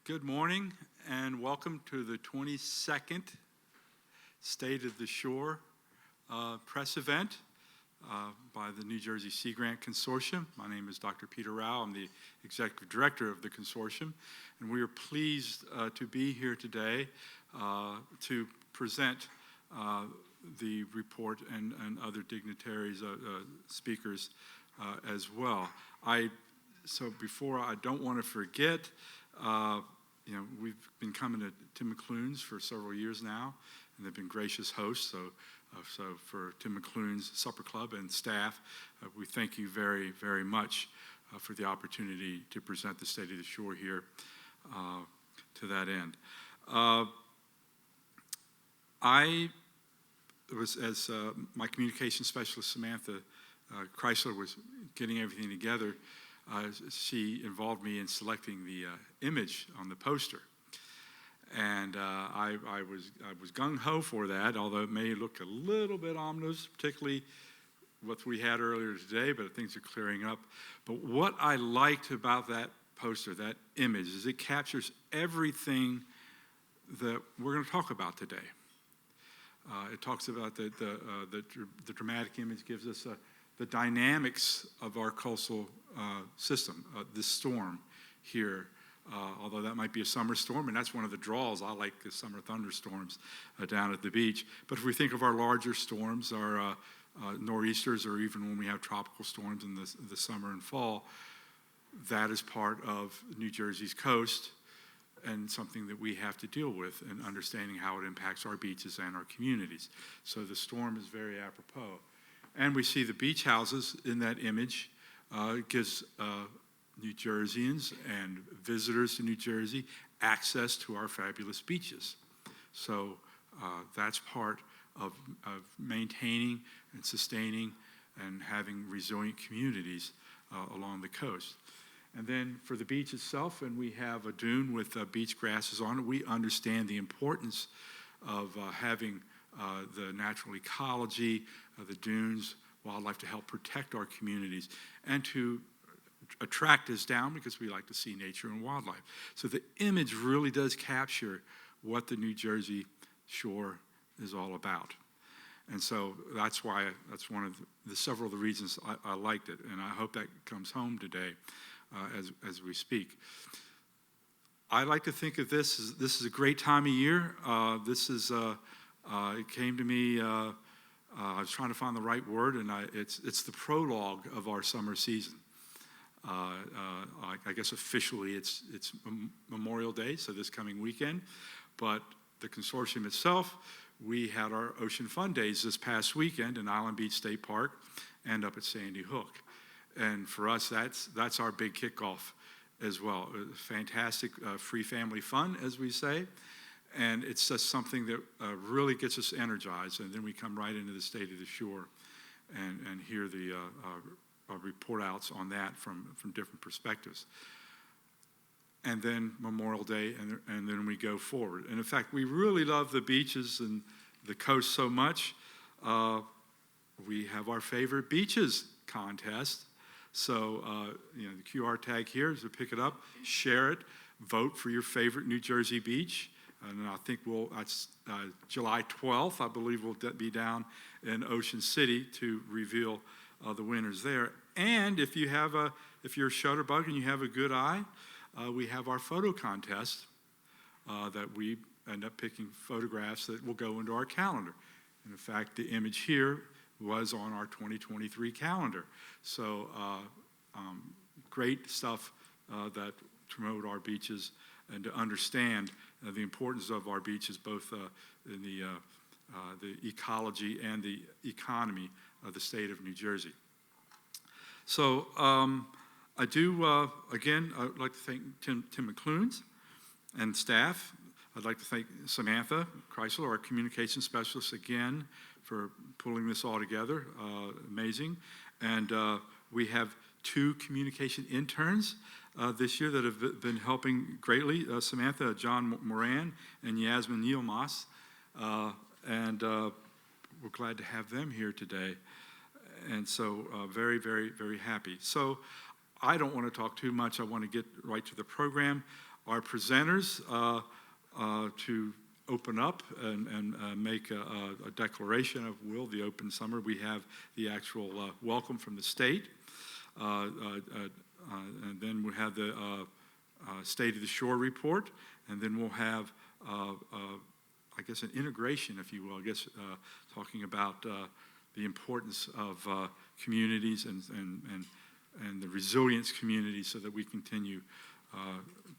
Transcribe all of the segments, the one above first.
Good morning and welcome to the 22nd State of the Shore press event by the New Jersey Sea Grant Consortium. My name is Dr. Peter Rowe. I'm the Executive Director of the Consortium, and we are pleased to be here today to present the report and other dignitaries, speakers as well. So before I don't want to forget, we've been coming to Tim McClune's for several years now, and they've been gracious hosts. So for Tim McClune's Supper Club and staff, we thank you very, very much for the opportunity to present the State of the Shore here to that end. I was, as my communications specialist, Samantha Chrysler, was getting everything together, she involved me in selecting the image on the poster. And I was gung-ho for that, although it may look a little bit ominous, particularly what we had earlier today, but things are clearing up. But what I liked about that poster, that image, is it captures everything that we're going to talk about today. It talks about the dramatic image, gives us the dynamics of our coastal system, this storm here. Although that might be a summer storm, and that's one of the draws. I like the summer thunderstorms down at the beach. But if we think of our larger storms, our nor'easters, or even when we have tropical storms in the summer and fall, that is part of New Jersey's coast and something that we have to deal with in understanding how it impacts our beaches and our communities. So the storm is very apropos. And we see the beach houses in that image. It gives New Jerseyans and visitors to New Jersey access to our fabulous beaches. So that's part of maintaining and sustaining and having resilient communities along the coast. And then for the beach itself, and we have a dune with beach grasses on it, we understand the importance of having the natural ecology, the dunes, wildlife to help protect our communities and to attract us down because we like to see nature and wildlife. So the image really does capture what the New Jersey shore is all about. And so that's one of the several of the reasons I liked it, and I hope that comes home today as we speak. I like to think of this is a great time of year. It came to me, I was trying to find the right word, and it's the prologue of our summer season. I guess officially it's Memorial Day, so this coming weekend, but the consortium itself, we had our Ocean Fun Days this past weekend in Island Beach State Park and up at Sandy Hook. And for us, that's our big kickoff as well. Fantastic free family fun, as we say, and it's just something that really gets us energized, and then we come right into the State of the Shore and hear the report outs on that from different perspectives. And then Memorial Day, and then we go forward. And in fact, we really love the beaches and the coast so much. We have our favorite beaches contest. So, the QR tag here is to pick it up, share it, vote for your favorite New Jersey beach. And I think that's July 12th, I believe we'll be down in Ocean City to reveal the winners there. And if you're a shutterbug and you have a good eye, we have our photo contest that we end up picking photographs that will go into our calendar. And in fact, the image here was on our 2023 calendar. So great stuff that promote our beaches and to understand the importance of our beaches, both in the ecology and the economy of the state of New Jersey. So I do, again, I'd like to thank Tim McClune's and staff. I'd like to thank Samantha Chrysler, our communications specialist, again, for pulling this all together. Amazing. And we have 2 communication interns this year that have been helping greatly. Samantha, Jon Miller, and Yasmin Yilmaz. And we're glad to have them here today. And so very, very, very happy. So I don't want to talk too much. I want to get right to the program. our presenters to open up and make a declaration of will, the open summer. We have the actual welcome from the state. And then we'll have the State of the Shore report. And then we'll have, I guess, an integration, if you will, I guess, talking about the importance of communities and the resilience communities so that we continue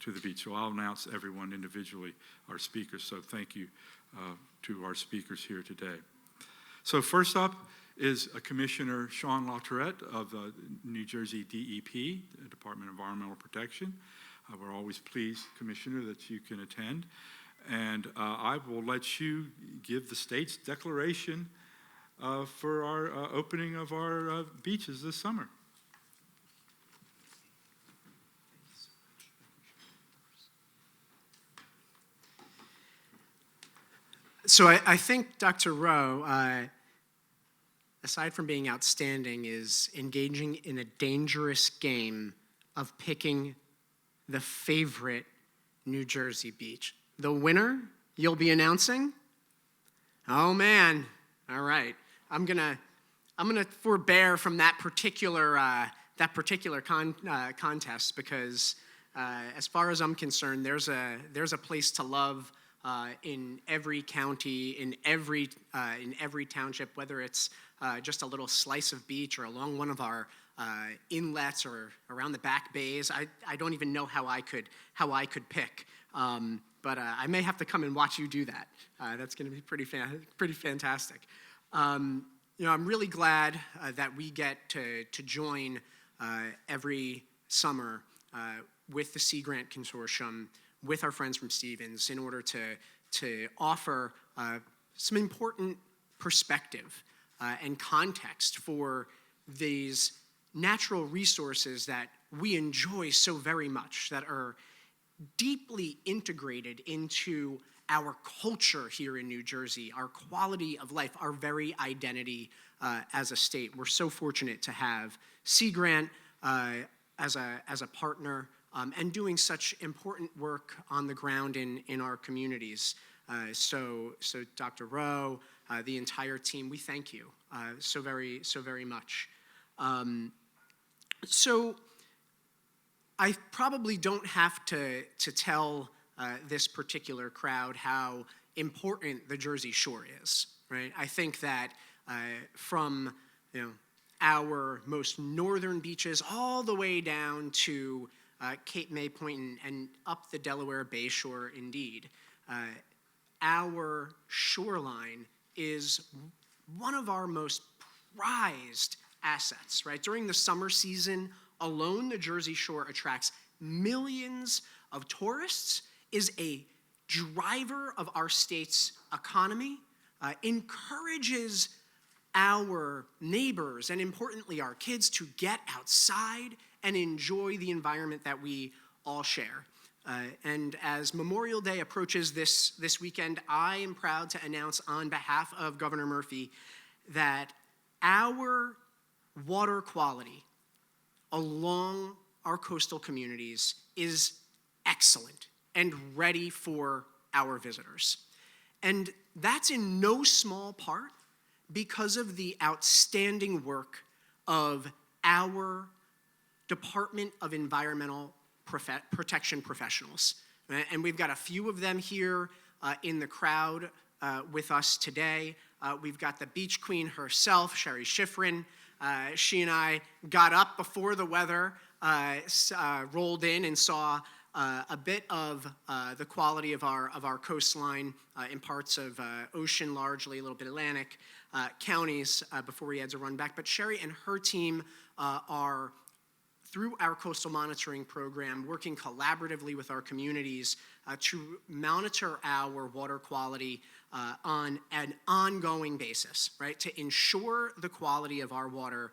to the beach. So I'll announce everyone individually, our speakers. So thank you to our speakers here today. So first up is Commissioner Shawn LaTourette of New Jersey DEP, the Department of Environmental Protection. We're always pleased, Commissioner, that you can attend. And I will let you give the state's declaration for our opening of our beaches this summer. So I think Dr. Rowe, aside from being outstanding, is engaging in a dangerous game of picking the favorite New Jersey beach. The winner you'll be announcing? Oh man, all right. I'm gonna forbear from that particular contest because as far as I'm concerned, there's a place to love in every county, in every township, whether it's just a little slice of beach or along one of our inlets or around the back bays. I don't even know how I could pick, but I may have to come and watch you do that. That's going to be pretty fantastic. I'm really glad that we get to join every summer with the Sea Grant Consortium, with our friends from Stevens, in order to offer some important perspective and context for these natural resources that we enjoy so very much, that are deeply integrated into our culture here in New Jersey, our quality of life, our very identity as a state. We're so fortunate to have Sea Grant as a partner and doing such important work on the ground in our communities. So Dr. Rowe, the entire team, we thank you so very much. So I probably don't have to tell this particular crowd how important the Jersey Shore is, right? I think that from our most northern beaches all the way down to Cape May Point and up the Delaware Bay Shore, indeed, our shoreline is one of our most prized assets, right? During the summer season alone, the Jersey Shore attracts millions of tourists, is a driver of our state's economy, encourages our neighbors and, importantly, our kids to get outside and enjoy the environment that we all share. And as Memorial Day approaches this weekend, I am proud to announce on behalf of Governor Murphy that our water quality along our coastal communities is excellent and ready for our visitors. And that's in no small part because of the outstanding work of our Department of Environmental Protection professionals. And we've got a few of them here in the crowd with us today. We've got the beach queen herself, Sherry Schifrin. She and I got up before the weather rolled in and saw a bit of the quality of our coastline in parts of ocean, largely a little bit Atlantic counties before we had to run back. But Sherry and her team are, through our coastal monitoring program, working collaboratively with our communities to monitor our water quality on an ongoing basis, right? To ensure the quality of our water,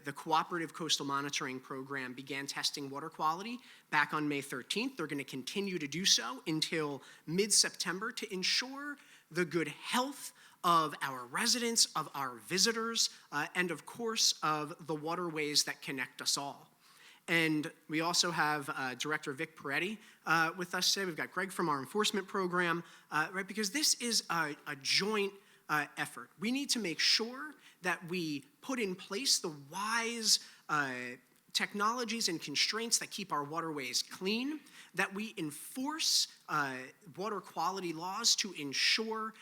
the Cooperative Coastal Monitoring Program began testing water quality back on May 13th. They're going to continue to do so until mid-September to ensure the good health of our residents, of our visitors, and of course of the waterways that connect us all. And we also have Director Vic Peretti with us today. We've got Greg from our enforcement program, right? Because this is a joint effort. We need to make sure that we put in place the wise technologies and constraints that keep our waterways clean, that we enforce water quality laws to ensure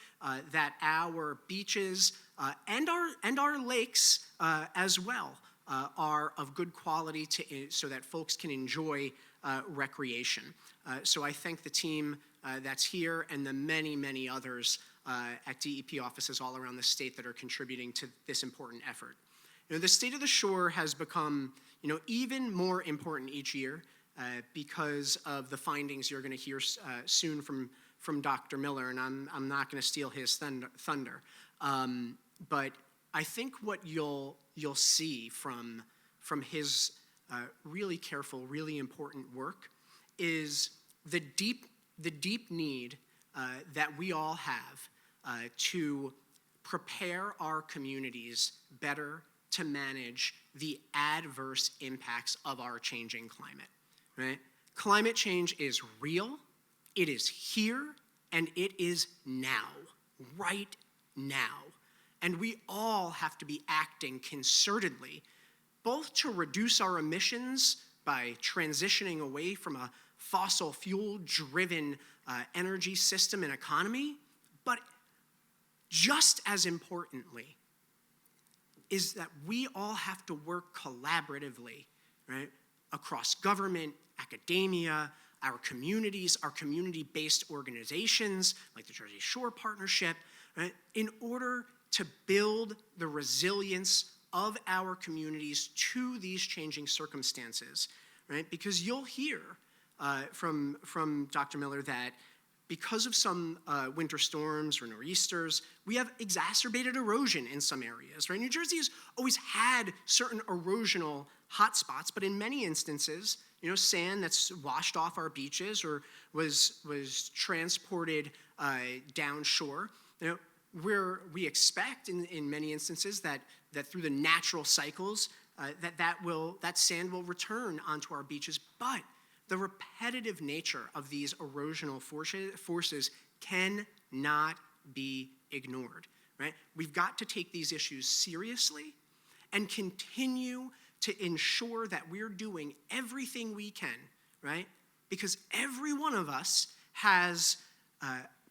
that our beaches and our lakes as well are of good quality so that folks can enjoy recreation. So I thank the team that's here and the many, many others at DEP offices all around the state that are contributing to this important effort. You know, the state of the shore has become, you know, even more important each year because of the findings you're going to hear soon from Dr. Miller, and I'm not going to steal his thunder. But I think what you'll see from his really careful, really important work is the deep need that we all have to prepare our communities better to manage the adverse impacts of our changing climate, right? Climate change is real, it is here, and it is now, right now. And we all have to be acting concertedly, both to reduce our emissions by transitioning away from a fossil fuel-driven energy system and economy, but just as importantly is that we all have to work collaboratively, right, across government, academia, our communities, our community-based organizations like the Jersey Shore Partnership, right, in order to build the resilience of our communities to these changing circumstances, right? Because you'll hear from Dr. Miller that because of some winter storms or nor'easters, we have exacerbated erosion in some areas, right? New Jersey has always had certain erosional hotspots, but in many instances, you know, sand that's washed off our beaches or was transported downshore, you know, where we expect in many instances that through the natural cycles that sand will return onto our beaches, but the repetitive nature of these erosional forces cannot be ignored, right? We've got to take these issues seriously and continue to ensure that we're doing everything we can, right? Because every one of us has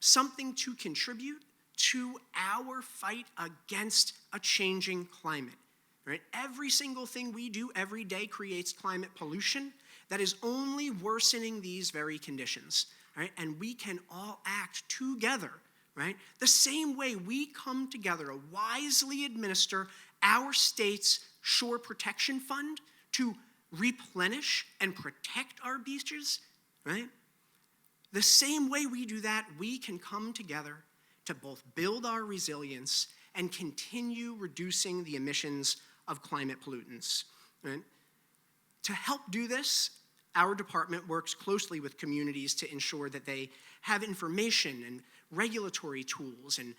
something to contribute to our fight against a changing climate, right? Every single thing we do every day creates climate pollution that is only worsening these very conditions, right? And we can all act together, right? The same way we come together to wisely administer our state's shore protection fund to replenish and protect our beaches, right? The same way we do that, we can come together to both build our resilience and continue reducing the emissions of climate pollutants, right? To help do this, our department works closely with communities to ensure that they have information and regulatory tools and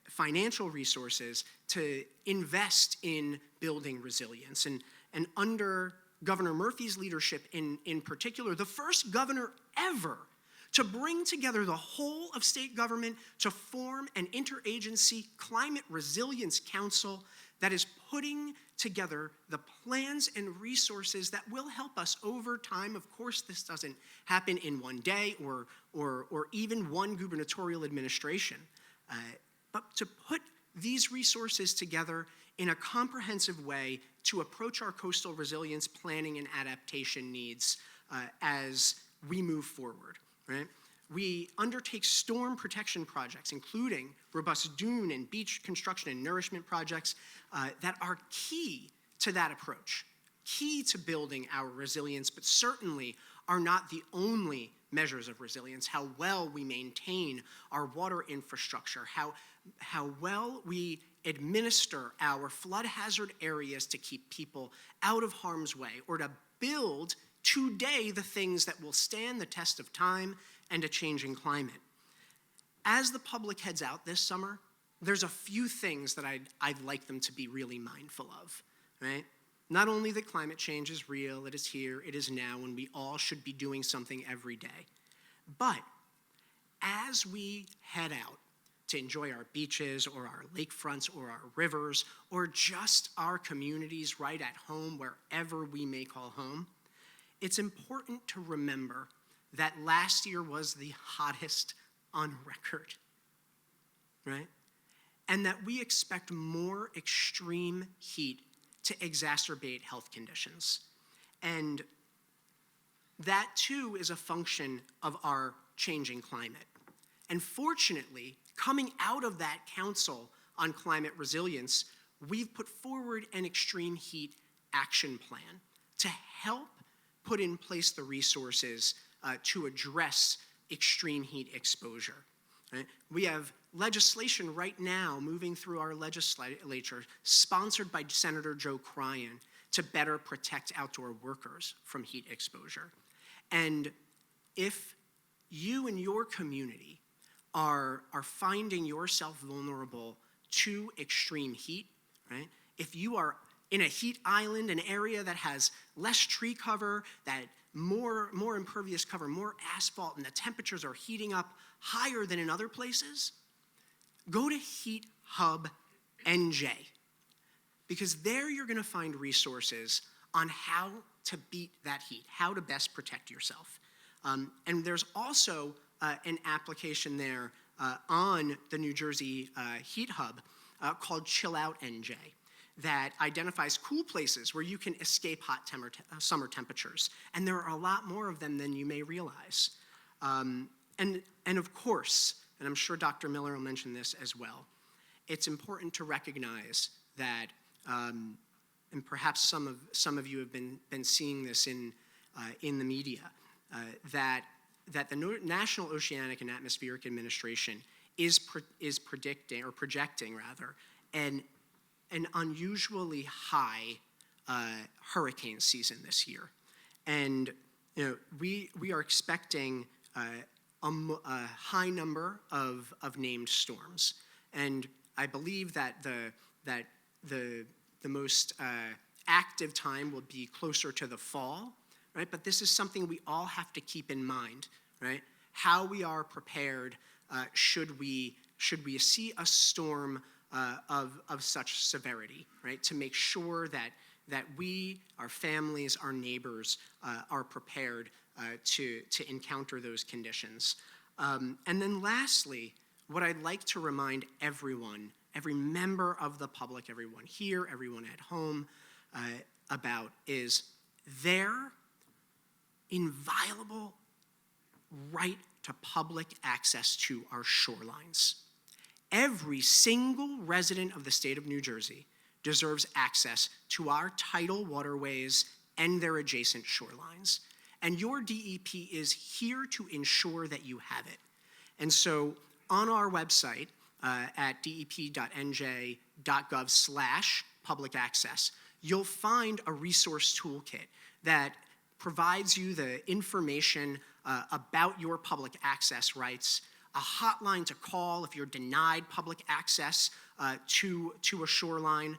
financial resources to invest in building resilience. And under Governor Murphy's leadership in particular, the first governor ever to bring together the whole of state government to form an interagency climate resilience council that is putting together the plans and resources that will help us over time. Of course, this doesn't happen in one day or even one gubernatorial administration, but to put these resources together in a comprehensive way to approach our coastal resilience planning and adaptation needs as we move forward, right? We undertake storm protection projects, including robust dune and beach construction and nourishment projects that are key to that approach, key to building our resilience, but certainly are not the only measures of resilience. How well we maintain our water infrastructure, how well we administer our flood hazard areas to keep people out of harm's way, or to build today the things that will stand the test of time and a changing climate. As the public heads out this summer, there's a few things that I'd like them to be really mindful of, right? not only that climate change is real, it is here, it is now, and we all should be doing something every day, but as we head out to enjoy our beaches or our lakefronts or our rivers or just our communities right at home, wherever we may call home, it's important to remember that last year was the hottest on record, right? And that we expect more extreme heat to exacerbate health conditions. And that too is a function of our changing climate. And fortunately, coming out of that Council on Climate Resilience, we've put forward an extreme heat action plan to help put in place the resources to address extreme heat exposure. Right? We have legislation right now moving through our legislature, sponsored by Senator Joe Cryan, to better protect outdoor workers from heat exposure. And if you and your community are finding yourself vulnerable to extreme heat, right? If you are in a heat island, an area that has less tree cover, that more impervious cover, more asphalt, and the temperatures are heating up higher than in other places, go to Heat Hub NJ, because there you're gonna find resources on how to beat that heat, how to best protect yourself. And there's also an application there on the New Jersey Heat Hub called Chill Out NJ that identifies cool places where you can escape hot summer temperatures. And there are a lot more of them than you may realize. And of course, and I'm sure Dr. Miller will mention this as well, it's important to recognize that, and perhaps some of you have been seeing this in the media, that the National Oceanic and Atmospheric Administration is predicting, or projecting rather, an unusually high hurricane season this year. And we are expecting a high number of named storms. And I believe that the most active time will be closer to the fall, right? But this is something we all have to keep in mind, right? How we are prepared should we see a storm of such severity, right? To make sure that we, our families, our neighbors are prepared to encounter those conditions. And then lastly, what I'd like to remind everyone, every member of the public, everyone here, everyone at home, about is their inviolable right to public access to our shorelines. Every single resident of the state of New Jersey deserves access to our tidal waterways and their adjacent shorelines. And your DEP is here to ensure that you have it. And so on our website at dep.nj.gov/public access, you'll find a resource toolkit that provides you the information about your public access rights, a hotline to call if you're denied public access to a shoreline.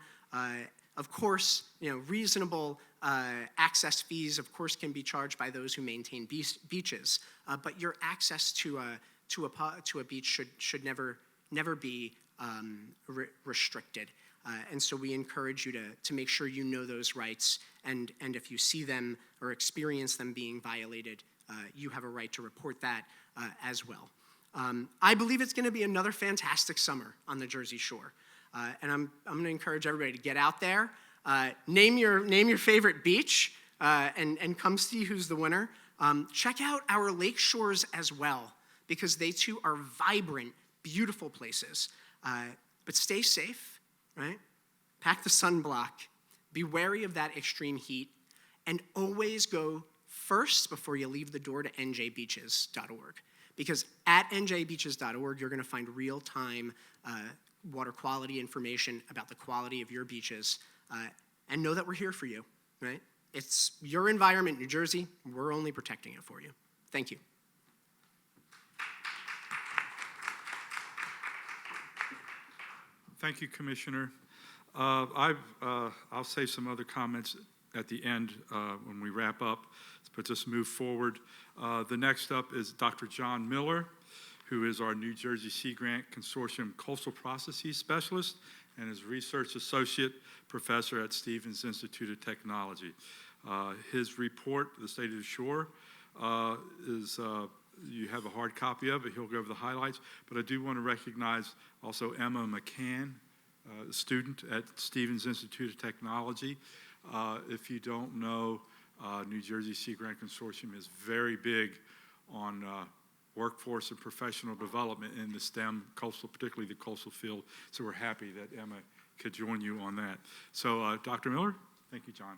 Of course, reasonable access fees, of course, can be charged by those who maintain beaches, but your access to a beach should never be restricted. And so we encourage you to make sure you know those rights, and if you see them or experience them being violated, you have a right to report that as well. I believe it's going to be another fantastic summer on the Jersey Shore, and I'm going to encourage everybody to get out there, name your favorite beach, and come see who's the winner. Check out our lake shores as well, because they too are vibrant, beautiful places. But stay safe, right? Pack the sunblock. Be wary of that extreme heat, and always go first before you leave the door to njbeaches.org. Because at njbeaches.org, you're going to find real-time water quality information about the quality of your beaches, and know that we're here for you, right? It's your environment, New Jersey. We're only protecting it for you. Thank you. Thank you, Commissioner. I'll save some other comments at the end when we wrap up, but just move forward. The next up is Dr. Jon Miller, who is our New Jersey Sea Grant Consortium Coastal Processes Specialist and is Research Associate Professor at Stevens Institute of Technology. His report, The State of the Shore, is you have a hard copy of it. He'll go over the highlights, but I do want to recognize also Emma McCann, a student at Stevens Institute of Technology. If you don't know, New Jersey Sea Grant Consortium is very big on workforce and professional development in the STEM coastal, particularly the coastal field. So we're happy that Emma could join you on that. So Dr. Miller, thank you, John.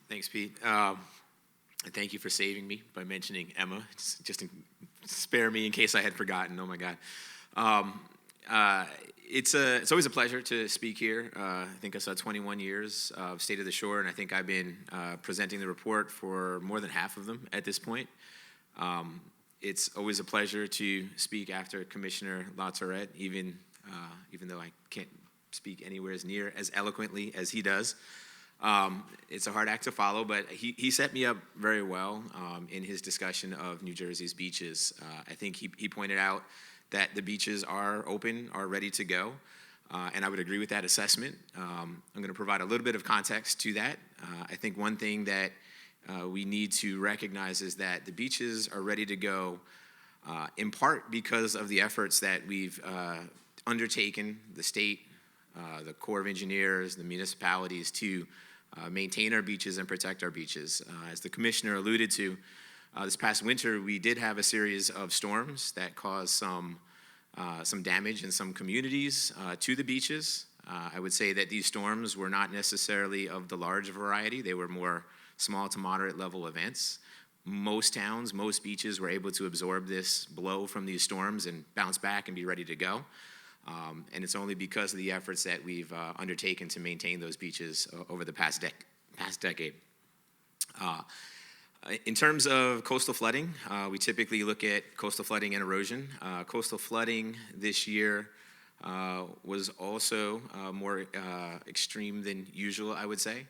Thanks, Pete. Thank you for saving me by mentioning Emma. Just to spare me in case I had forgotten. Oh my God. It's always a pleasure to speak here. I think I saw 21 years of State of the Shore, and I think I've been presenting the report for more than half of them at this point. It's always a pleasure to speak after Commissioner LaTourette, even though I can't speak anywhere as near as eloquently as he does. It's a hard act to follow, but he set me up very well in his discussion of New Jersey's beaches. I think he pointed out that the beaches are open, are ready to go, and I would agree with that assessment. I'm going to provide a little bit of context to that. I think one thing that we need to recognize is that the beaches are ready to go in part because of the efforts that we've undertaken, the state, the Corps of Engineers, the municipalities, to maintain our beaches and protect our beaches. As the commissioner alluded to, this past winter we did have a series of storms that caused some damage in some communities to the beaches. I would say that these storms were not necessarily of the large variety. They were more small to moderate level events. Most towns, most beaches were able to absorb this blow from these storms and bounce back and be ready to go. And it's only because of the efforts that we've undertaken to maintain those beaches over the past decade. In terms of coastal flooding, we typically look at coastal flooding and erosion. Coastal flooding this year was also more extreme than usual, I would say.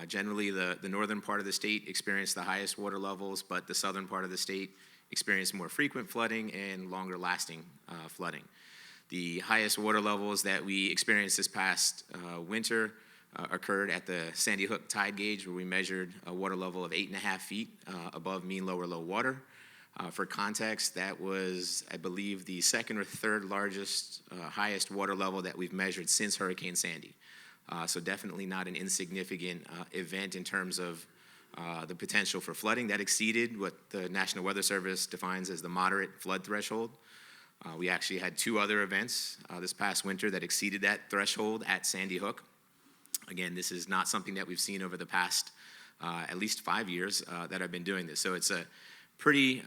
Generally, the northern part of the state experienced the highest water levels, but the southern part of the state experienced more frequent flooding and longer lasting flooding. The highest water levels that we experienced this past winter occurred at the Sandy Hook tide gauge, where we measured a water level of 8.5 feet above mean lower low water. For context, that was, I believe, the second or third largest, highest water level that we've measured since Hurricane Sandy. So definitely not an insignificant event in terms of the potential for flooding. That exceeded what the National Weather Service defines as the moderate flood threshold. We actually had two other events this past winter that exceeded that threshold at Sandy Hook. Again, this is not something that we've seen over the past at least 5 years that I've been doing this. So it's a pretty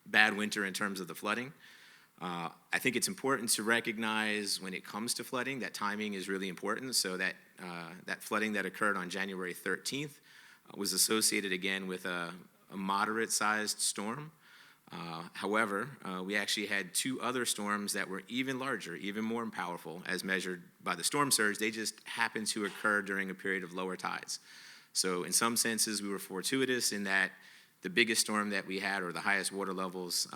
bad winter in terms of the flooding. I think it's important to recognize when it comes to flooding that timing is really important. So that flooding that occurred on January 13th was associated again with a moderate-sized storm. However, we actually had two other storms that were even larger, even more powerful as measured by the storm surge. They just happened to occur during a period of lower tides. So in some senses, we were fortuitous in that the biggest storm that we had, or the highest water levels,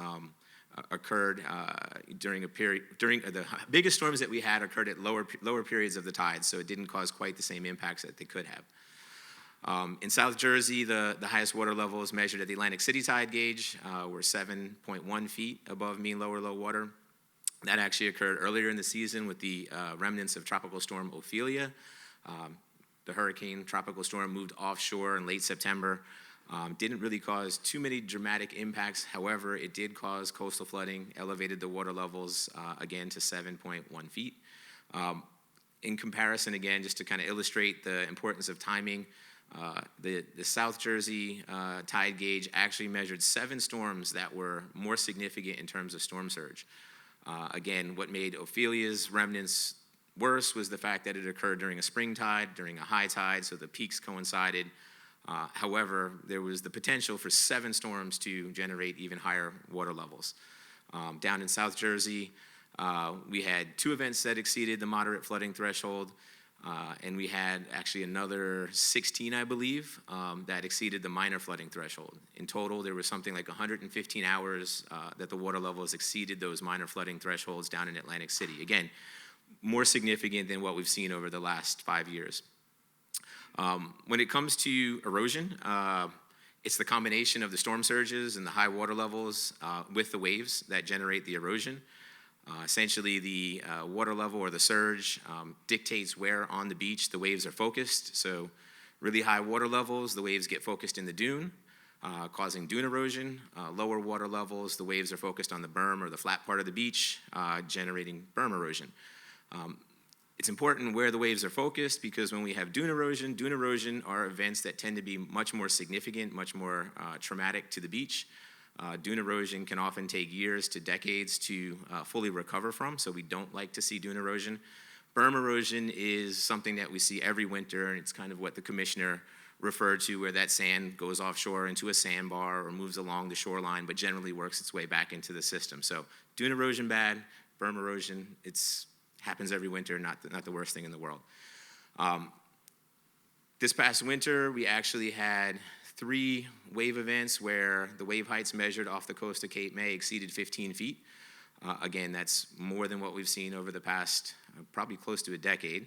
occurred during the biggest storms that we had occurred at lower periods of the tide, so it didn't cause quite the same impacts that they could have. In South Jersey, the highest water levels measured at the Atlantic City tide gauge were 7.1 feet above mean lower low water. That actually occurred earlier in the season with the remnants of Tropical Storm Ophelia. The hurricane tropical storm moved offshore in late September. Didn't really cause too many dramatic impacts. However, it did cause coastal flooding, elevated the water levels again to 7.1 feet. In comparison, again, just to kind of illustrate the importance of timing, the South Jersey tide gauge actually measured 7 storms that were more significant in terms of storm surge. Again, what made Ophelia's remnants worse was the fact that it occurred during a spring tide, during a high tide, so the peaks coincided. However, there was the potential for 7 storms to generate even higher water levels. Down in South Jersey, We had 2 events that exceeded the moderate flooding threshold, and we had actually another 16, I believe, that exceeded the minor flooding threshold. In total, there was something like 115 hours that the water levels exceeded those minor flooding thresholds down in Atlantic City. Again, more significant than what we've seen over the last 5 years. When it comes to erosion, it's the combination of the storm surges and the high water levels with the waves that generate the erosion. Essentially, the water level or the surge dictates where on the beach the waves are focused. So really high water levels, the waves get focused in the dune, causing dune erosion. Lower water levels, the waves are focused on the berm or the flat part of the beach, generating berm erosion. It's important where the waves are focused because when we have dune erosion are events that tend to be much more significant, much more traumatic to the beach. Dune erosion can often take years to decades to fully recover from, so we don't like to see dune erosion. Berm erosion is something that we see every winter, and it's kind of what the commissioner referred to, where that sand goes offshore into a sandbar or moves along the shoreline, but generally works its way back into the system. So dune erosion bad, berm erosion, happens every winter, not the worst thing in the world. This past winter, we actually had 3 wave events where the wave heights measured off the coast of Cape May exceeded 15 feet. Again, that's more than what we've seen over the past probably close to a decade.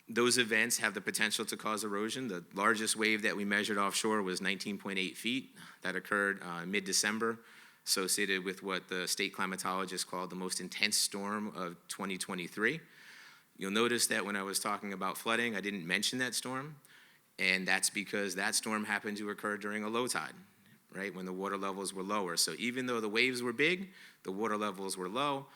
Those events have the potential to cause erosion. The largest wave that we measured offshore was 19.8 feet. That occurred mid-December, associated with what the state climatologists called the most intense storm of 2023. You'll notice that when I was talking about flooding, I didn't mention that storm, and that's because that storm happened to occur during a low tide, right, when the water levels were lower. So even though the waves were big, the water levels were low,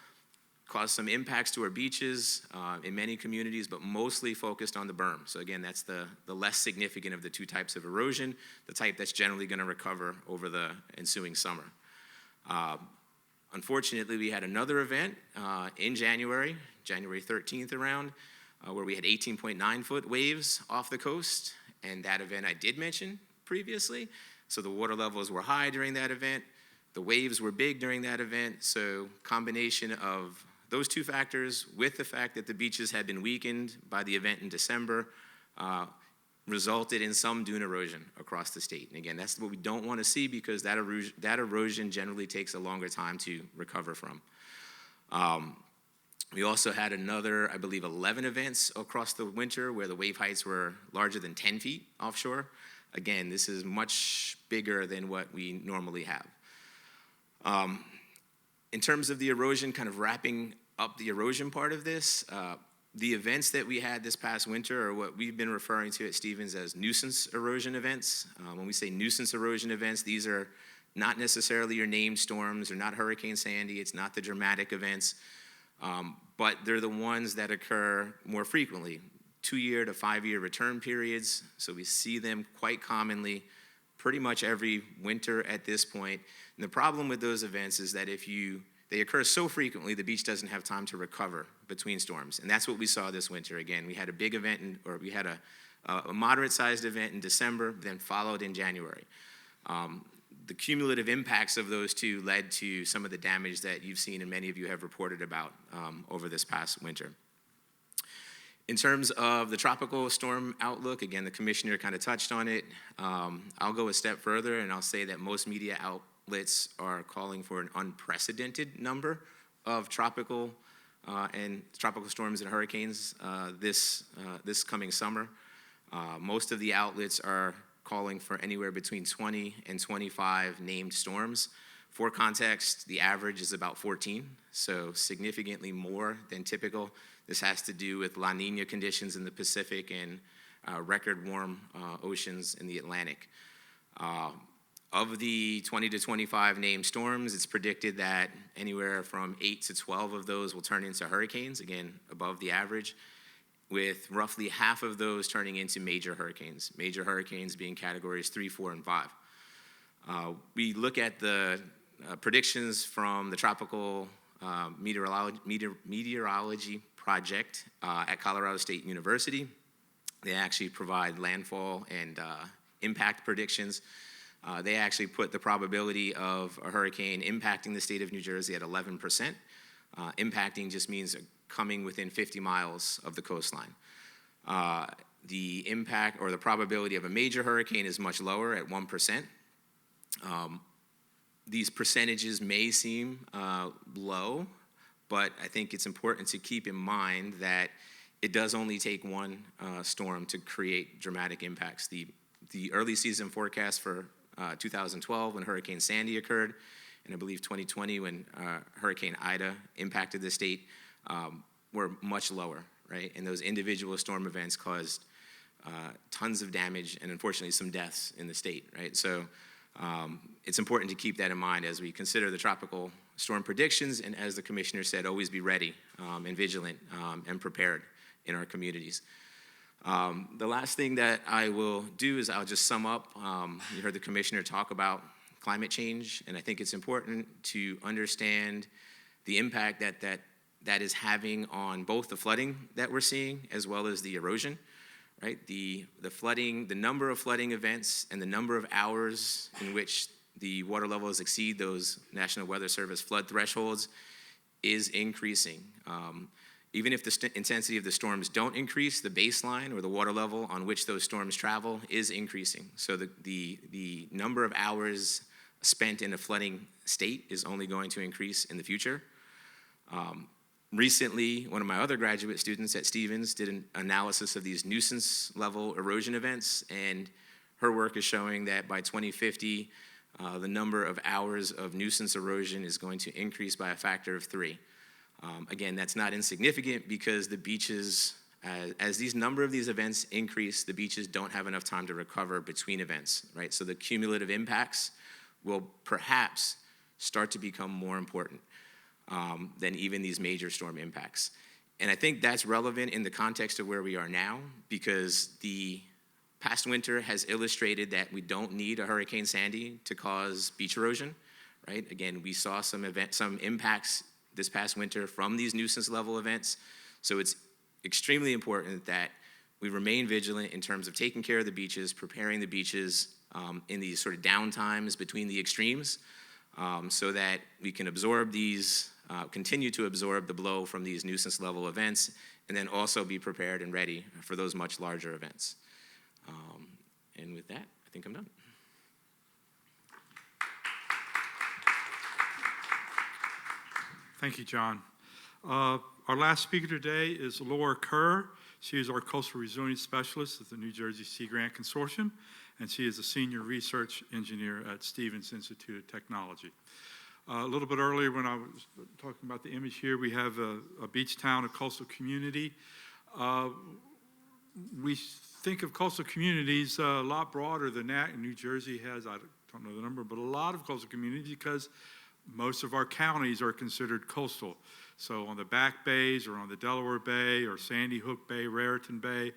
caused some impacts to our beaches in many communities, but mostly focused on the berm. So again, that's the less significant of the 2 types of erosion, the type that's generally gonna recover over the ensuing summer. Unfortunately, we had another event in January 13th around, where we had 18.9-foot waves off the coast, and that event I did mention previously. So the water levels were high during that event. The waves were big during that event. So combination of those 2 factors with the fact that the beaches had been weakened by the event in December resulted in some dune erosion across the state. And again, that's what we don't want to see because that erosion generally takes a longer time to recover from. We also had another, I believe, 11 events across the winter where the wave heights were larger than 10 feet offshore. Again, this is much bigger than what we normally have. In terms of the erosion, kind of wrapping up the erosion part of this, the events that we had this past winter are what we've been referring to at Stevens as nuisance erosion events. When we say nuisance erosion events, these are not necessarily your named storms or not Hurricane Sandy, it's not the dramatic events, but they're the ones that occur more frequently, 2-year to 5-year return periods. So we see them quite commonly, pretty much every winter at this point. And the problem with those events is that they occur so frequently, the beach doesn't have time to recover between storms. And that's what we saw this winter. Again, we had a big event, we had a moderate-sized event in December, then followed in January. The cumulative impacts of those 2 led to some of the damage that you've seen and many of you have reported about over this past winter. In terms of the tropical storm outlook, again, the commissioner kind of touched on it. I'll go a step further and I'll say that most media outlets are calling for an unprecedented number of tropical storms and hurricanes this coming summer. Most of the outlets are calling for anywhere between 20 and 25 named storms. For context, the average is about 14, so significantly more than typical. This has to do with La Nina conditions in the Pacific and record warm oceans in the Atlantic. Of the 20 to 25 named storms, it's predicted that anywhere from 8 to 12 of those will turn into hurricanes, again, above the average, with roughly half of those turning into major hurricanes being categories 3, 4, and 5. We look at the predictions from the Tropical Meteorology Project at Colorado State University. They actually provide landfall and impact predictions. They actually put the probability of a hurricane impacting the state of New Jersey at 11%. Impacting just means coming within 50 miles of the coastline. The impact or the probability of a major hurricane is much lower at 1%. These percentages may seem low, but I think it's important to keep in mind that it does only take one storm to create dramatic impacts. The early season forecast for 2012 when Hurricane Sandy occurred, and I believe 2020 when Hurricane Ida impacted the state, were much lower, right? And those individual storm events caused tons of damage and unfortunately some deaths in the state, right? So it's important to keep that in mind as we consider the tropical storm predictions, and as the commissioner said, always be ready and vigilant and prepared in our communities. The last thing that I will do is I'll just sum up. You heard the commissioner talk about climate change, and I think it's important to understand the impact that is having on both the flooding that we're seeing as well as the erosion, right? The flooding, the number of flooding events and the number of hours in which the water levels exceed those National Weather Service flood thresholds is increasing. Even if the intensity of the storms don't increase, the baseline or the water level on which those storms travel is increasing. So the number of hours spent in a flooding state is only going to increase in the future. Recently, one of my other graduate students at Stevens did an analysis of these nuisance level erosion events, and her work is showing that by 2050, the number of hours of nuisance erosion is going to increase by a factor of 3. Again, that's not insignificant because the beaches, as these number of these events increase, the beaches don't have enough time to recover between events, right? So the cumulative impacts will perhaps start to become more important than even these major storm impacts. And I think that's relevant in the context of where we are now, because the past winter has illustrated that we don't need a Hurricane Sandy to cause beach erosion, right? Again, we saw some impacts this past winter from these nuisance level events. So it's extremely important that we remain vigilant in terms of taking care of the beaches, preparing the beaches in these sort of downtimes between the extremes, so that we can absorb these, continue to absorb the blow from these nuisance level events, and then also be prepared and ready for those much larger events. And with that, I think I'm done. Thank you, John. Our last speaker today is Laura Kerr. She is our Coastal Resilience Specialist at the New Jersey Sea Grant Consortium, and she is a Senior Research Engineer at Stevens Institute of Technology. A little bit earlier when I was talking about the image here, we have a beach town, a coastal community. We think of coastal communities a lot broader than that, and New Jersey has, I don't know the number, but a lot of coastal communities because most of our counties are considered coastal. So on the back bays or on the Delaware Bay or Sandy Hook Bay, Raritan Bay,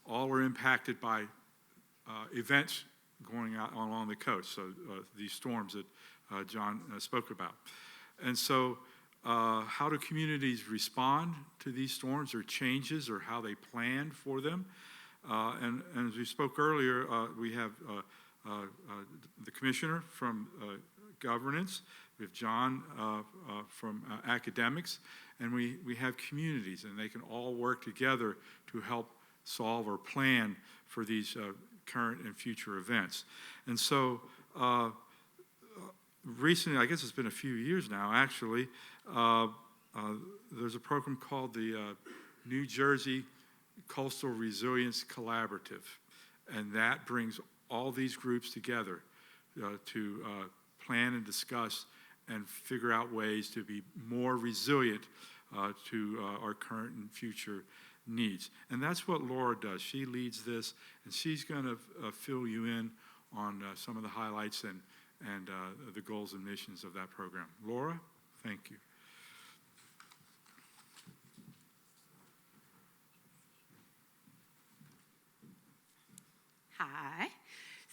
all are impacted by events going out along the coast. So these storms that John spoke about. And so how do communities respond to these storms or changes or how they plan for them? And as we spoke earlier, we have the commissioner from governance. We have John from academics, and we have communities, and they can all work together to help solve or plan for these current and future events. And so recently, I guess it's been a few years now actually, there's a program called the New Jersey Coastal Resilience Collaborative, and that brings all these groups together to plan and discuss and figure out ways to be more resilient to our current and future needs. And that's what Laura does. She leads this, and she's going to fill you in on some of the highlights and the goals and missions of that program. Laura, thank you. Hi.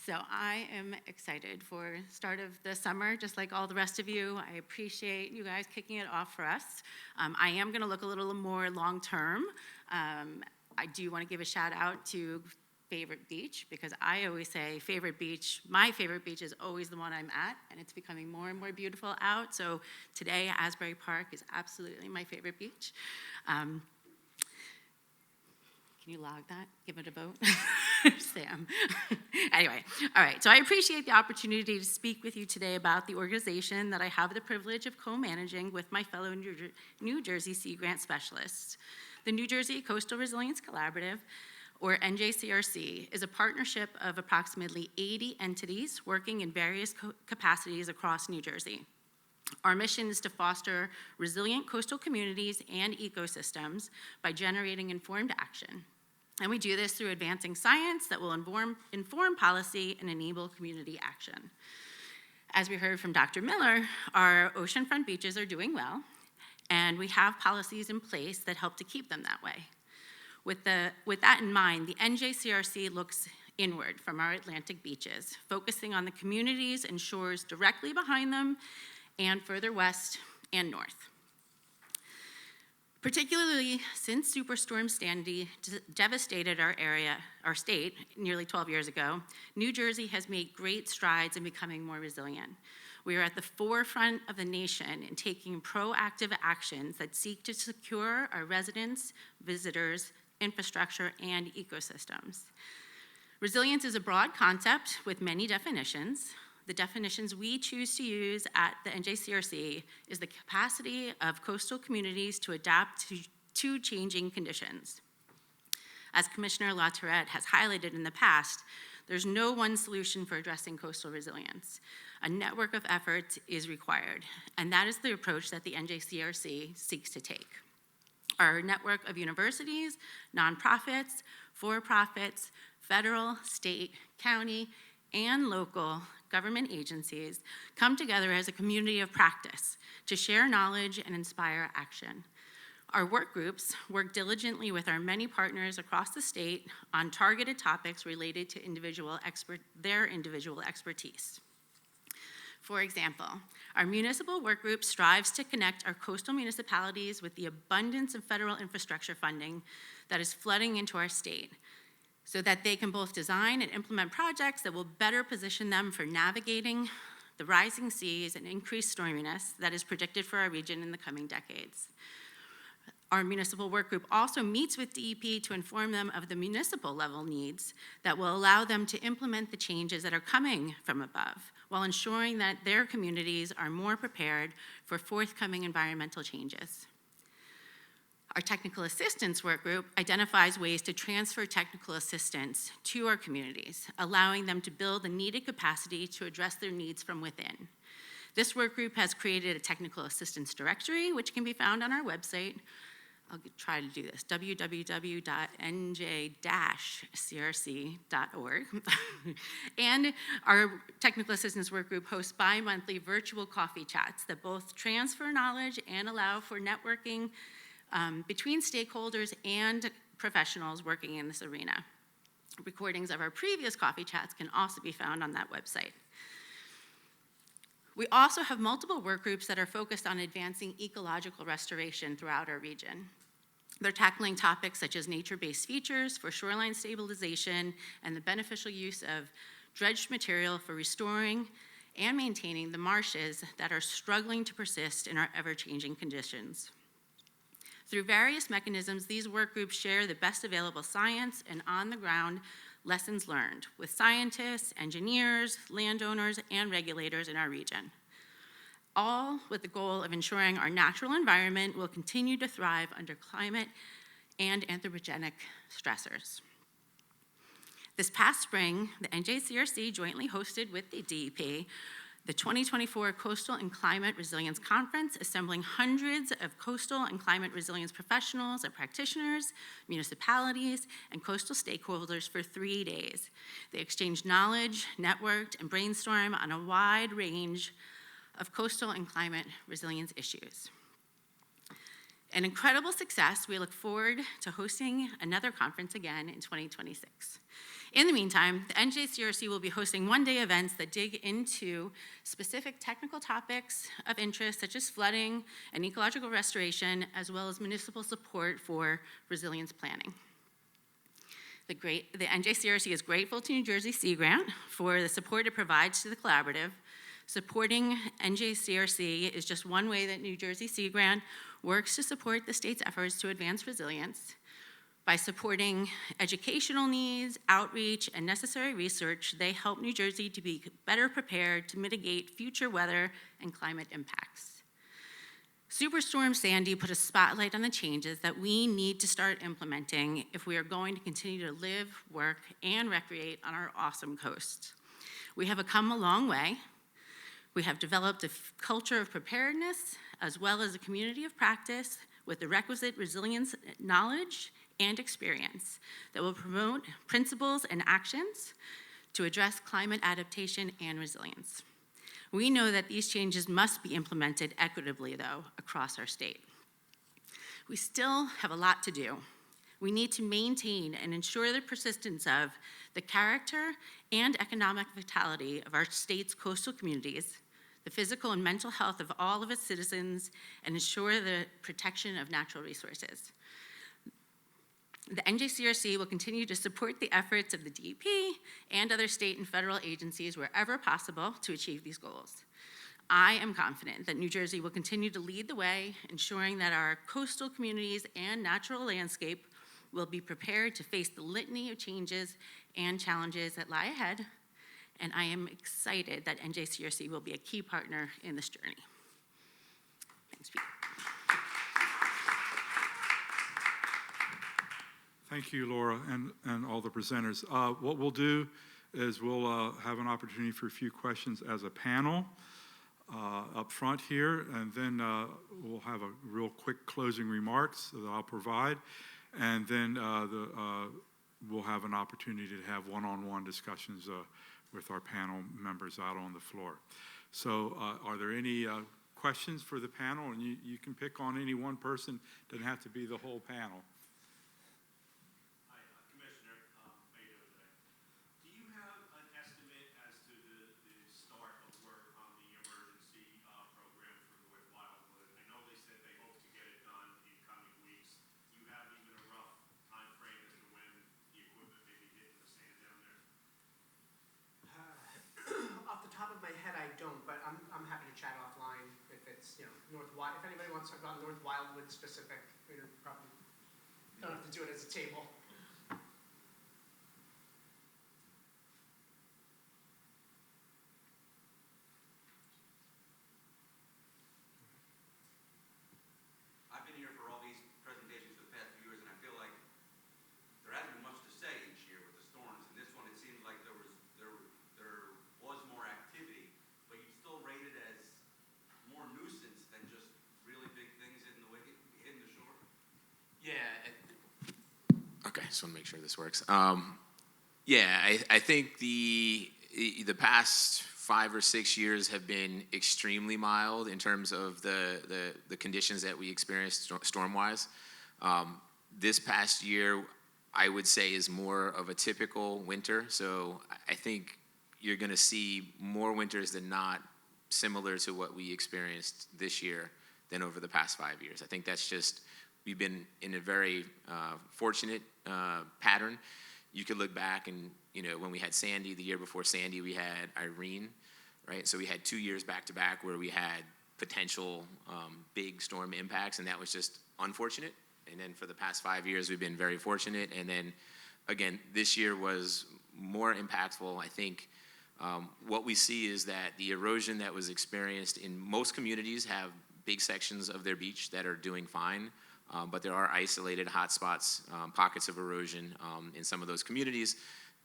So I am excited for start of the summer, just like all the rest of you. I appreciate you guys kicking it off for us. I am going to look a little more long-term. I do want to give a shout out to favorite beach, because I always say favorite beach, my favorite beach is always the one I'm at, and it's becoming more and more beautiful out. So today, Asbury Park is absolutely my favorite beach. Can you log that? Give it a vote? Sam. Anyway, all right. So I appreciate the opportunity to speak with you today about the organization that I have the privilege of co-managing with my fellow New Jersey Sea Grant specialists. The New Jersey Coastal Resilience Collaborative, or NJCRC, is a partnership of approximately 80 entities working in various capacities across New Jersey. Our mission is to foster resilient coastal communities and ecosystems by generating informed action. And we do this through advancing science that will inform policy and enable community action. As we heard from Dr. Miller, our oceanfront beaches are doing well, and we have policies in place that help to keep them that way. With that in mind, the NJCRC looks inward from our Atlantic beaches, focusing on the communities and shores directly behind them and further west and north. Particularly since Superstorm Sandy devastated our state nearly 12 years ago, New Jersey has made great strides in becoming more resilient. We are at the forefront of the nation in taking proactive actions that seek to secure our residents, visitors, infrastructure, and ecosystems. Resilience is a broad concept with many definitions. The definitions we choose to use at the NJCRC is the capacity of coastal communities to adapt to changing conditions. As Commissioner LaTourette has highlighted in the past, there's no one solution for addressing coastal resilience. A network of efforts is required, and that is the approach that the NJCRC seeks to take. Our network of universities, nonprofits, for-profits, federal, state, county, and local government agencies come together as a community of practice to share knowledge and inspire action. Our work groups work diligently with our many partners across the state on targeted topics related to their individual expertise. For example, our municipal work group strives to connect our coastal municipalities with the abundance of federal infrastructure funding that is flooding into our state, so that they can both design and implement projects that will better position them for navigating the rising seas and increased storminess that is predicted for our region in the coming decades. Our municipal work group also meets with DEP to inform them of the municipal level needs that will allow them to implement the changes that are coming from above, while ensuring that their communities are more prepared for forthcoming environmental changes. Our technical assistance work group identifies ways to transfer technical assistance to our communities, allowing them to build the needed capacity to address their needs from within. This work group has created a technical assistance directory, which can be found on our website. I'll try to do this, www.nj-crc.org. And our technical assistance work group hosts bi-monthly virtual coffee chats that both transfer knowledge and allow for networking between stakeholders and professionals working in this arena. Recordings of our previous coffee chats can also be found on that website. We also have multiple work groups that are focused on advancing ecological restoration throughout our region. They're tackling topics such as nature-based features for shoreline stabilization and the beneficial use of dredged material for restoring and maintaining the marshes that are struggling to persist in our ever-changing conditions. Through various mechanisms, these work groups share the best available science and on-the-ground lessons learned with scientists, engineers, landowners, and regulators in our region, all with the goal of ensuring our natural environment will continue to thrive under climate and anthropogenic stressors. This past spring, the NJCRC jointly hosted with the DEP the 2024 Coastal and Climate Resilience Conference, assembling hundreds of coastal and climate resilience professionals and practitioners, municipalities, and coastal stakeholders for 3 days. They exchanged knowledge, networked, and brainstormed on a wide range of coastal and climate resilience issues. An incredible success, we look forward to hosting another conference again in 2026. In the meantime, the NJCRC will be hosting one-day events that dig into specific technical topics of interest, such as flooding and ecological restoration, as well as municipal support for resilience planning. The NJCRC is grateful to New Jersey Sea Grant for the support it provides to the collaborative. Supporting NJCRC is just one way that New Jersey Sea Grant works to support the state's efforts to advance resilience. By supporting educational needs, outreach, and necessary research, they help New Jersey to be better prepared to mitigate future weather and climate impacts. Superstorm Sandy put a spotlight on the changes that we need to start implementing if we are going to continue to live, work, and recreate on our awesome coast. We have come a long way. We have developed a culture of preparedness, as well as a community of practice with the requisite resilience, knowledge, and experience that will promote principles and actions to address climate adaptation and resilience. We know that these changes must be implemented equitably, though, across our state. We still have a lot to do. We need to maintain and ensure the persistence of the character and economic vitality of our state's coastal communities, the physical and mental health of all of its citizens, and ensure the protection of natural resources. The NJCRC will continue to support the efforts of the DEP and other state and federal agencies wherever possible to achieve these goals. I am confident that New Jersey will continue to lead the way, ensuring that our coastal communities and natural landscape will be prepared to face the litany of changes and challenges that lie ahead, and I am excited that NJCRC will be a key partner in this journey. Thanks, Pete. Thank you, Laura, and all the presenters. What we'll do is we'll have an opportunity for a few questions as a panel up front here, and then we'll have a real quick closing remarks that I'll provide, and then we'll have an opportunity to have one-on-one discussions with our panel members out on the floor. So are there any questions for the panel? And you can pick on any one person, doesn't have to be the whole panel. I'm happy to chat offline if it's, if anybody wants to talk about North Wildwood specific, we probably don't have to do it as a table. I've been here for all these presentations for the past few years, and I feel like there hasn't been much to say each year with the storms. And this one, it seems like there was more activity, but you still rate it as more nuisance than just really big things hitting the shore. Yeah. Okay, just want to make sure this works. I think the past 5 or 6 years have been extremely mild in terms of the conditions that we experienced storm-wise. This past year, I would say, is more of a typical winter. So I think you're going to see more winters than not similar to what we experienced this year than over the past 5 years. I think that's just, we've been in a very fortunate pattern. You could look back and, when we had Sandy, the year before Sandy, we had Irene, right? So we had 2 years back to back where we had potential big storm impacts, and that was just unfortunate. And then for the past 5 years, we've been very fortunate. And then, again, this year was more impactful. I think what we see is that the erosion that was experienced in most communities have big sections of their beach that are doing fine, but there are isolated hotspots, pockets of erosion in some of those communities.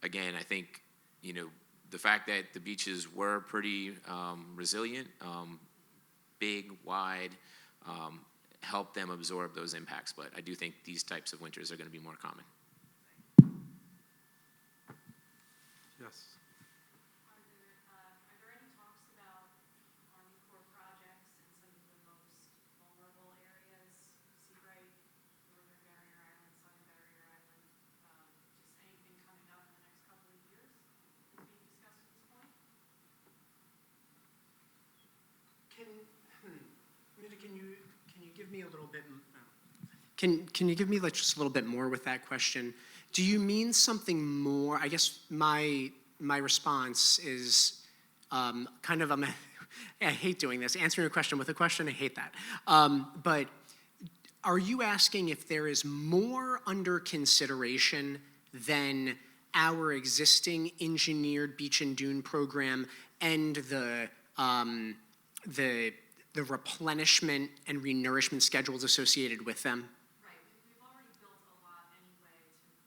Again, I think, the fact that the beaches were pretty resilient, big, wide, helped them absorb those impacts. But I do think these types of winters are going to be more common. Yes. Are there any talks about Army Corps projects in some of the most vulnerable areas, Seabright, Northern Barrier Island, Southern Barrier Island, just anything coming up in the next couple of years that's being discussed at this point? Can you give me a little bit? Can you give me just a little bit more with that question? Do you mean something more? I guess my response is kind of I hate doing this. Answering a question with a question, I hate that. But are you asking if there is more under consideration than our existing engineered beach and dune program and the replenishment and renourishment schedules associated with them? Right, we've already built a lot anyway to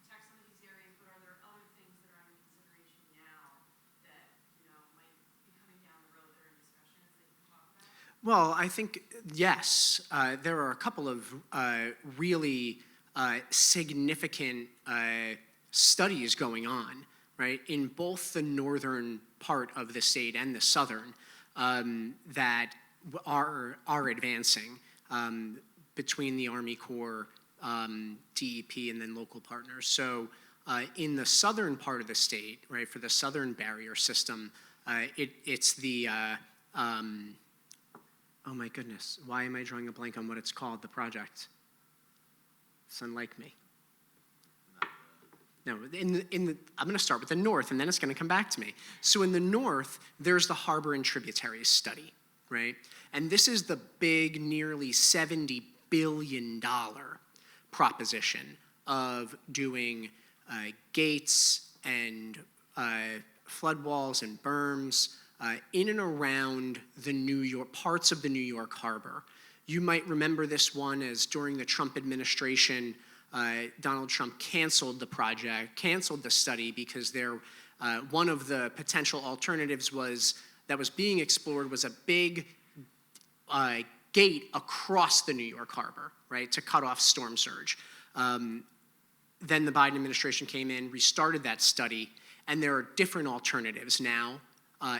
protect some of these areas, but are there other things that are under consideration now that, might be coming down the road that are in discussion that you can talk about? Well, I think, yes, there are a couple of really significant studies going on, right, in both the northern part of the state and the southern that are advancing between the Army Corps, DEP, and then local partners. So in the southern part of the state, right, for the southern barrier system, it's the oh my goodness, why am I drawing a blank on what it's called, the project? It's unlike me. No, I'm going to start with the north, and then it's going to come back to me. So in the north, there's the harbor and tributaries study, right? And this is the big, nearly $70 billion proposition of doing gates and flood walls and berms in and around the New York, parts of the New York harbor. You might remember this one as during the Trump administration, Donald Trump canceled the project, canceled the study because one of the potential alternatives that was being explored was a big gate across the New York harbor, right, to cut off storm surge. Then the Biden administration came in, restarted that study, and there are different alternatives now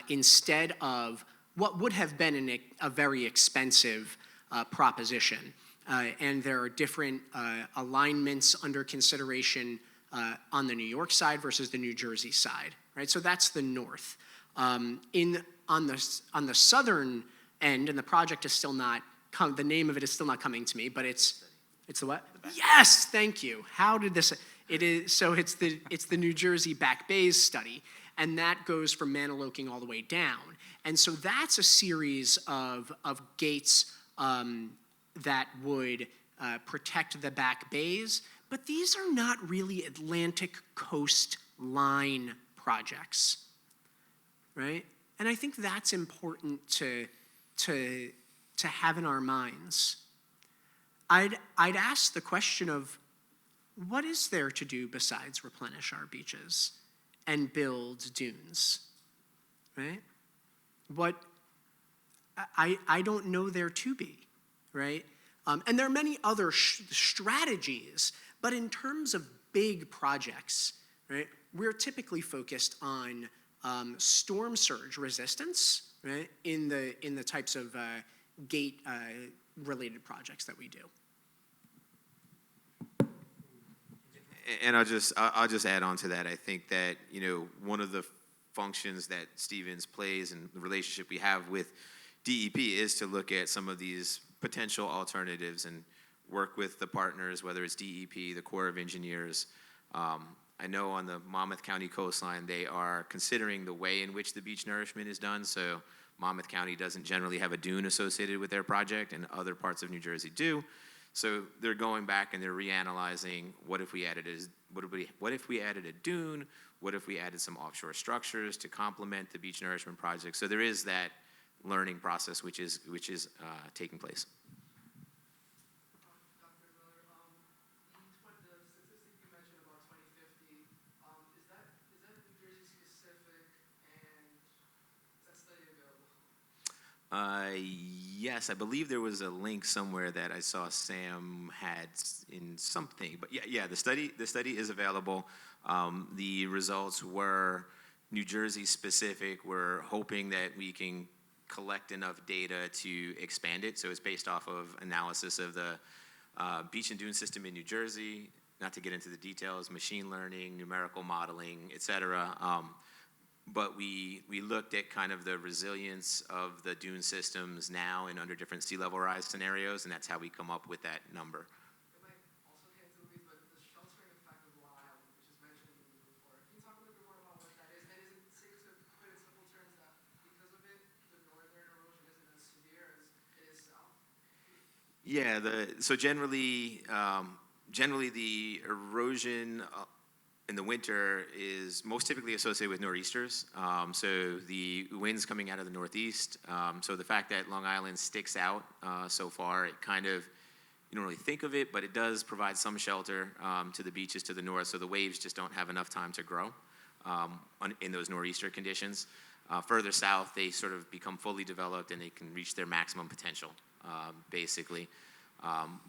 instead of what would have been a very expensive proposition. And there are different alignments under consideration on the New York side versus the New Jersey side, right? So that's the north. On the southern end, and the project is still not the name of it is still not coming to me, but it's the what? Yes, thank you. How did this? It is so it's the New Jersey Back Bays study, and that goes from Maniloking all the way down, and so that's a series of gates. That would protect the back bays, but these are not really Atlantic coastline projects, right? And I think that's important to have in our minds. I'd ask the question of what is there to do besides replenish our beaches and build dunes, right? I don't know there to be. Right? And there are many other strategies, but in terms of big projects, right, we're typically focused on storm surge resistance, right, in the types of gate related projects that we do. And I'll just add on to that. I think that one of the functions that Stevens plays and the relationship we have with DEP is to look at some of these potential alternatives and work with the partners, whether it's DEP, the Corps of Engineers. I know on the Monmouth County coastline, they are considering the way in which the beach nourishment is done. So Monmouth County doesn't generally have a dune associated with their project, and other parts of New Jersey do. So they're going back and they're reanalyzing what if we added a dune? What if we added some offshore structures to complement the beach nourishment project? So there is that learning process which is taking place. Dr. Miller, the statistic you mentioned about 2050, is that New Jersey specific, and is that study available? Yes, I believe there was a link somewhere that I saw Sam had in something, but yeah, the study is available. The results were New Jersey specific. We're hoping that we can collect enough data to expand it. So it's based off of analysis of the beach and dune system in New Jersey, not to get into the details, machine learning, numerical modeling, et cetera. But we looked at kind of the resilience of the dune systems now and under different sea level rise scenarios, and that's how we come up with that number. It might also get into Yeah, so generally the erosion in the winter is most typically associated with nor'easters. So the winds coming out of the northeast. So the fact that Long Island sticks out so far, it kind of, you don't really think of it, but it does provide some shelter to the beaches to the north. So the waves just don't have enough time to grow in those nor'easter conditions. Further south, they sort of become fully developed and they can reach their maximum potential, basically.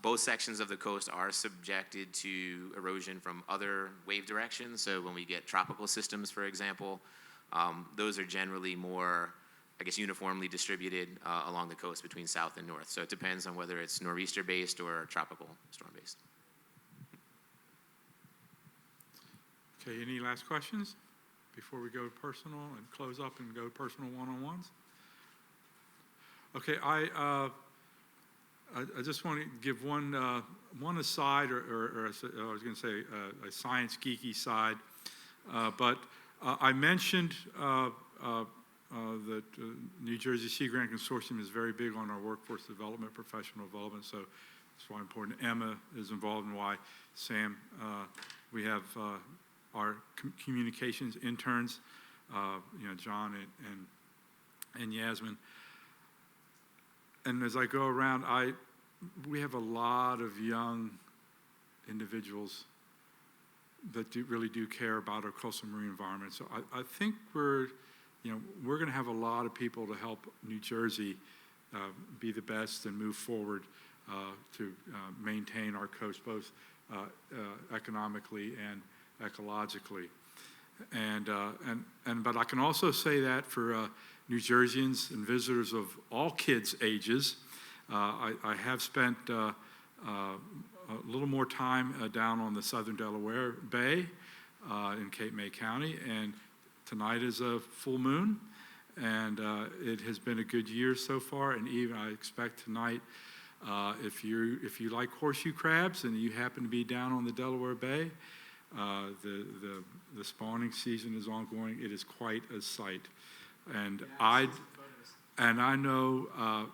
Both sections of the coast are subjected to erosion from other wave directions. So when we get tropical systems, for example, those are generally more, I guess, uniformly distributed along the coast between south and north. So it depends on whether it's nor'easter-based or tropical storm-based. Okay, any last questions before we go personal and close up and go personal one-on-ones? Okay, I just want to give one aside, or I was going to say a science geeky side, but I mentioned that New Jersey Sea Grant Consortium is very big on our workforce development, professional development, so it's why important Emma is involved and why Sam, we have our communications interns, John and Yasmin. And as I go around, we have a lot of young individuals that really do care about our coastal marine environment. So I think we're going to have a lot of people to help New Jersey be the best and move forward to maintain our coast both economically and ecologically. But I can also say that for New Jerseyans and visitors of all kids' ages, I have spent a little more time down on the southern Delaware Bay in Cape May County, and tonight is a full moon, and it has been a good year so far, and even I expect tonight, if you like horseshoe crabs and you happen to be down on the Delaware Bay, the spawning season is ongoing. It is quite a sight, and I know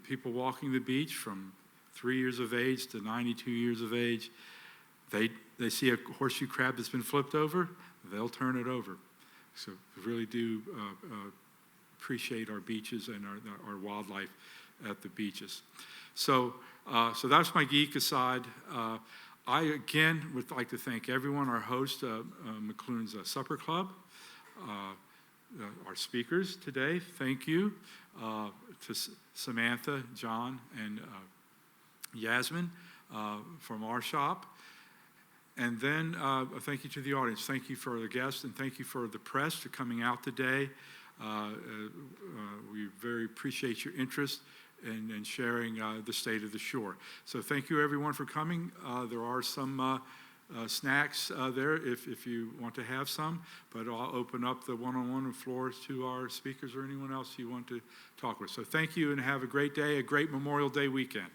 people walking the beach from 3 years of age to 92 years of age. They see a horseshoe crab that's been flipped over, they'll turn it over. So we really do appreciate our beaches and our wildlife at the beaches. So that's my geek aside. I, again, would like to thank everyone, our host, McLuhan's Supper Club, our speakers today, thank you, to Samantha, John, and Yasmin from our shop. And then thank you to the audience. Thank you for the guests, and thank you for the press for coming out today. We very appreciate your interest and sharing the state of the shore. So thank you everyone for coming. There are some snacks there if you want to have some, but I'll open up the one-on-one floors to our speakers or anyone else you want to talk with. So thank you and have a great day, a great Memorial Day weekend.